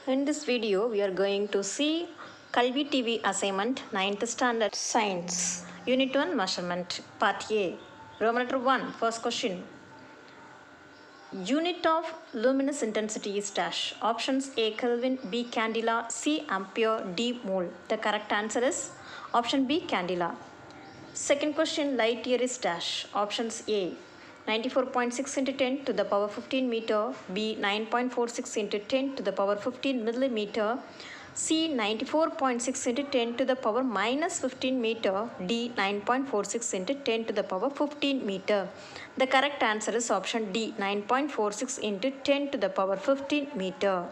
In this video, we are going to see Kalvi TV assignment 9th standard science unit 1 measurement part A. Roman letter 1 first question. Unit of luminous intensity is dash. Options A Kelvin, B candela, C ampere, D mole. The correct answer is option B candela. Second question, light year is dash. Options A 94.6 into 10 to the power 15 meter, B 9.46 into 10 to the power 15 millimeter, C 94.6 into 10 to the power minus 15 meter, D 9.46 into 10 to the power 15 meter. The correct answer is option D 9.46 into 10 to the power 15 meter.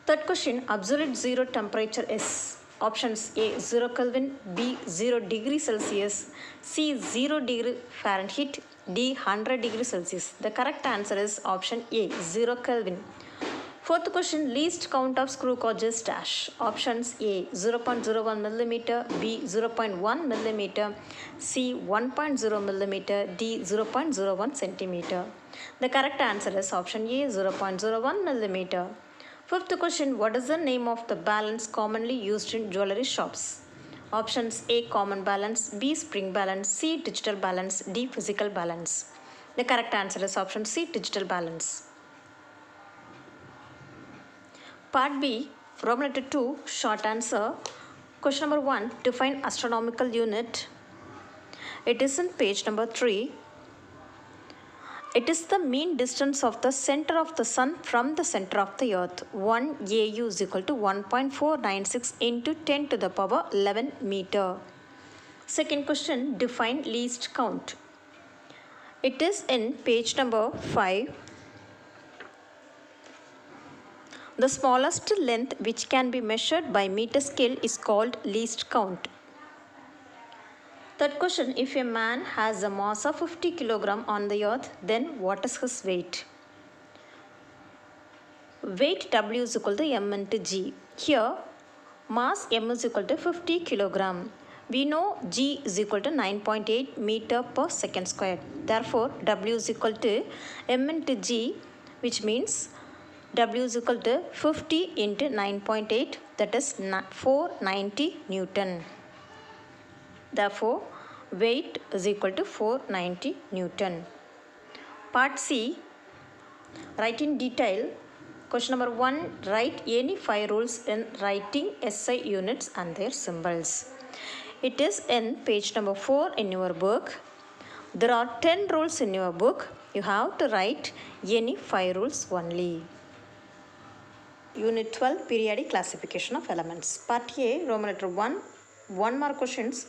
Third question, absolute zero temperature is options A 0 Kelvin, B 0 degree Celsius, C 0 degree Fahrenheit, D 100 degree Celsius. The correct answer is option A 0 Kelvin. Fourth question, least count of screw gauges dash. Options A 0.01 millimeter, B 0.1 millimeter, C 1.0 millimeter, D 0.01 centimeter. The correct answer is option A 0.01 millimeter. Fifth question, what is the name of the balance commonly used in jewelry shops? Options A common balance, B spring balance, C digital balance, D physical balance. The correct answer is option C digital balance. Part B, Roman letter 2, short answer. Question number 1, define astronomical unit. It is in page number 3. It is the mean distance of the center of the sun from the center of the earth. 1 AU is equal to 1.496 into 10 to the power 11 meter. Second question, define least count. It is in page number 5. The smallest length which can be measured by meter scale is called least count. Third question, if a man has a mass of 50 kg on the earth, then what is his weight? Weight W is equal to M into G. Here, mass M is equal to 50 kg. We know G is equal to 9.8 meter per second square. Therefore, W is equal to M into G, which means W is equal to 50 into 9.8, that is 490 Newton. Therefore, weight is equal to 490 Newton. Part C, write in detail. Question number 1, write any 5 rules in writing SI units and their symbols. It is in page number 4 in your book. There are 10 rules in your book. You have to write any 5 rules only. Unit 12, periodic classification of elements. Part A, Roman letter 1, 1 mark questions.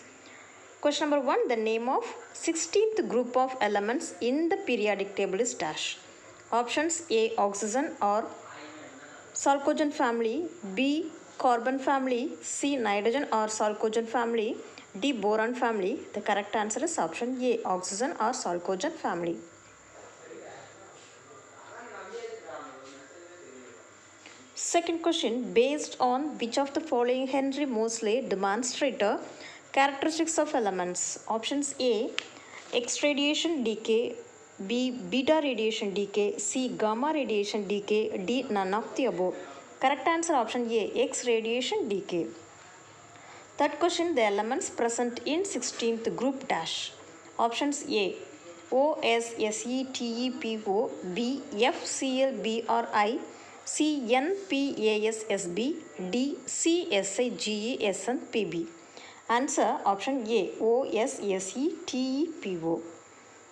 Question number 1, the name of 16th group of elements in the periodic table is dash. Options A oxygen or chalcogen family, B carbon family, C nitrogen or chalcogen family, D boron family. The correct answer is option A oxygen or chalcogen family. Second question, based on which of the following Henry Moseley demonstrator characteristics of elements? Options A, X radiation decay, B, beta radiation decay, C, gamma radiation decay, D, none of the above. Correct answer option A, X radiation decay. Third question, the elements present in 16th group dash. Options A, OSSETEPO, B, FClBrI, C, NPASSB, D, CSIGESNPB. Answer option A, OSSETEPO.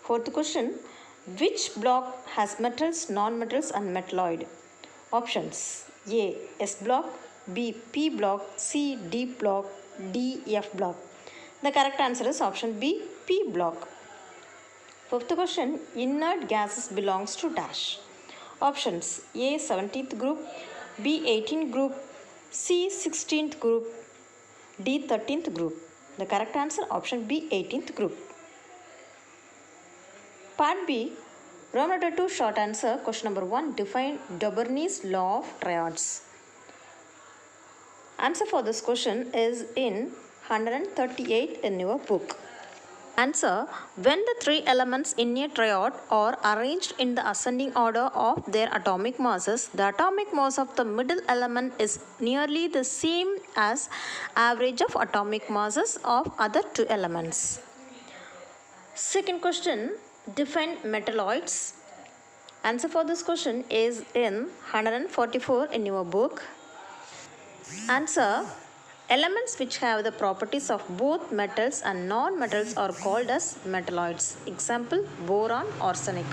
Fourth question, which block has metals, non-metals and metalloid? Options A, S block, B, P block, C, D block, D, F block. The correct answer is option B, P block. Fifth question, inert gases belongs to dash. Options A, 17th group, B, 18th group, C, 16th group, D, 13th group. The correct answer option B, 18th group. Part B, Roman letter 2 short answer. Question number 1, define de Broglie's law of triads. Answer for this question is in 138 in your book. Answer. When the three elements in a triad are arranged in the ascending order of their atomic masses, the atomic mass of the middle element is nearly the same as average of atomic masses of other two elements. Second question. Define metalloids. Answer for this question is in 144 in your book. Answer. Elements which have the properties of both metals and non-metals are called as metalloids. Example, boron, arsenic.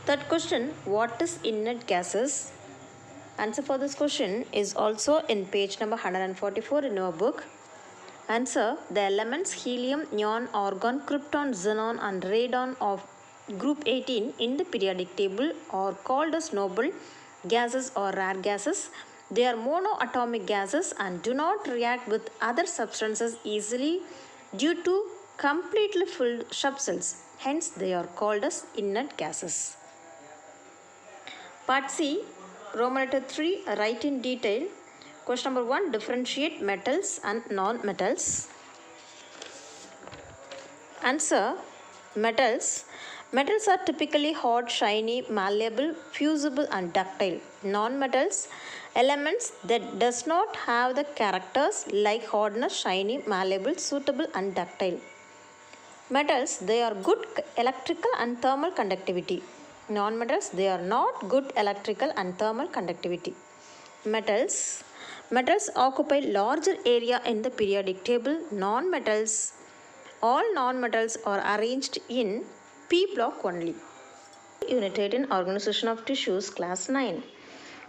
Third question, what is inert gases? Answer for this question is also in page number 144 in your book. Answer, the elements helium, neon, argon, krypton, xenon and radon of group 18 in the periodic table are called as noble gases or rare gases. They are monoatomic gases and do not react with other substances easily due to completely filled subcells. Hence, they are called as inert gases. Part C, Roman letter 3, write in detail. Question number 1, differentiate metals and non-metals. Answer, metals. Metals are typically hard, shiny, malleable, fusible and ductile. Non-metals, elements that does not have the characters like hardness, shiny, malleable, suitable and ductile. Metals, they are good electrical and thermal conductivity. Non-metals, they are not good electrical and thermal conductivity. Metals, metals occupy larger area in the periodic table. Non-metals, all non-metals are arranged in P block only. Unit 18, Organization of Tissues, Class 9.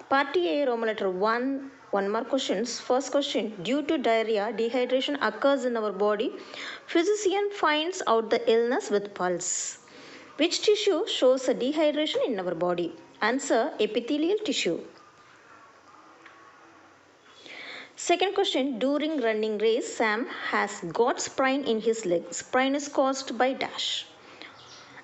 Part A, Roman letter 1, one more questions. First question, due to diarrhea, dehydration occurs in our body. Physician finds out the illness with pulse. Which tissue shows a dehydration in our body? Answer, epithelial tissue. Second question, during running race, Sam has got sprain in his leg. Sprain is caused by dash.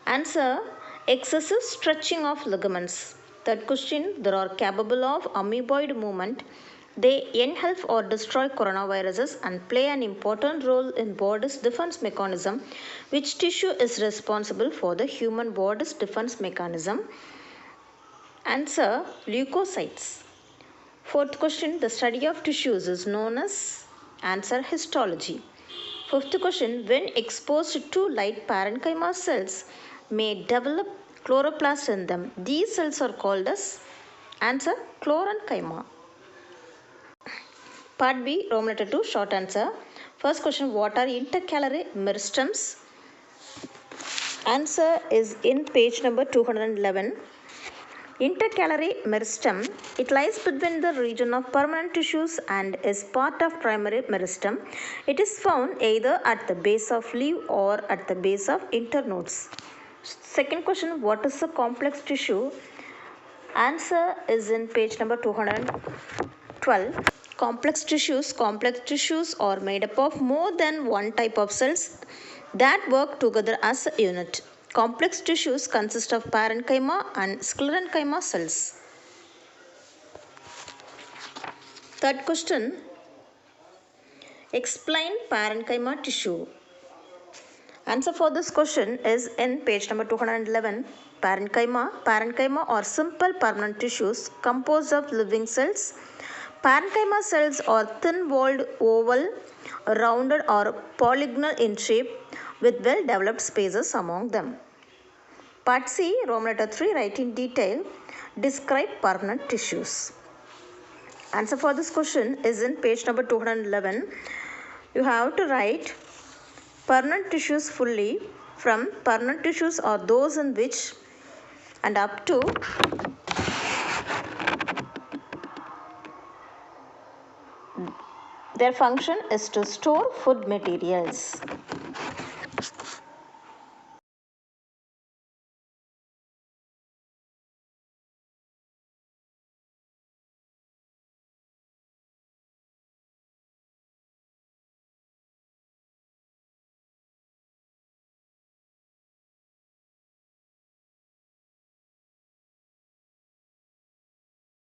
Answer, excessive stretching of ligaments. Third question, they are capable of amoeboid movement. They engulf or destroy coronaviruses and play an important role in body's defense mechanism. Which tissue is responsible for the human body's defense mechanism? Answer, leukocytes. Fourth question, the study of tissues is known as? Answer, histology. Fifth question, when exposed to light, parenchyma cells may develop chloroplasts in them. These cells are called as? Answer, chlorenchyma. Part B, Roman letter 2, short answer. First question, what are intercalary meristems? Answer is in page number 211. Intercalary meristem, it lies between the region of permanent tissues and is part of primary meristem. It is found either at the base of leaf or at the base of internodes. Second question, what is a complex tissue? Answer is in page number 212. Complex tissues are made up of more than one type of cells that work together as a unit. Complex tissues consist of parenchyma and sclerenchyma cells. Third question, explain parenchyma tissue. Answer for this question is in page number 211. Parenchyma are simple permanent tissues composed of living cells. Parenchyma cells are thin-walled, oval, rounded or polygonal in shape with well-developed spaces among them. Part C, Roman letter 3, write in detail. Describe permanent tissues. Answer for this question is in page number 211. You have to write permanent tissues fully. From permanent tissues are those in which and up to their function is to store food materials.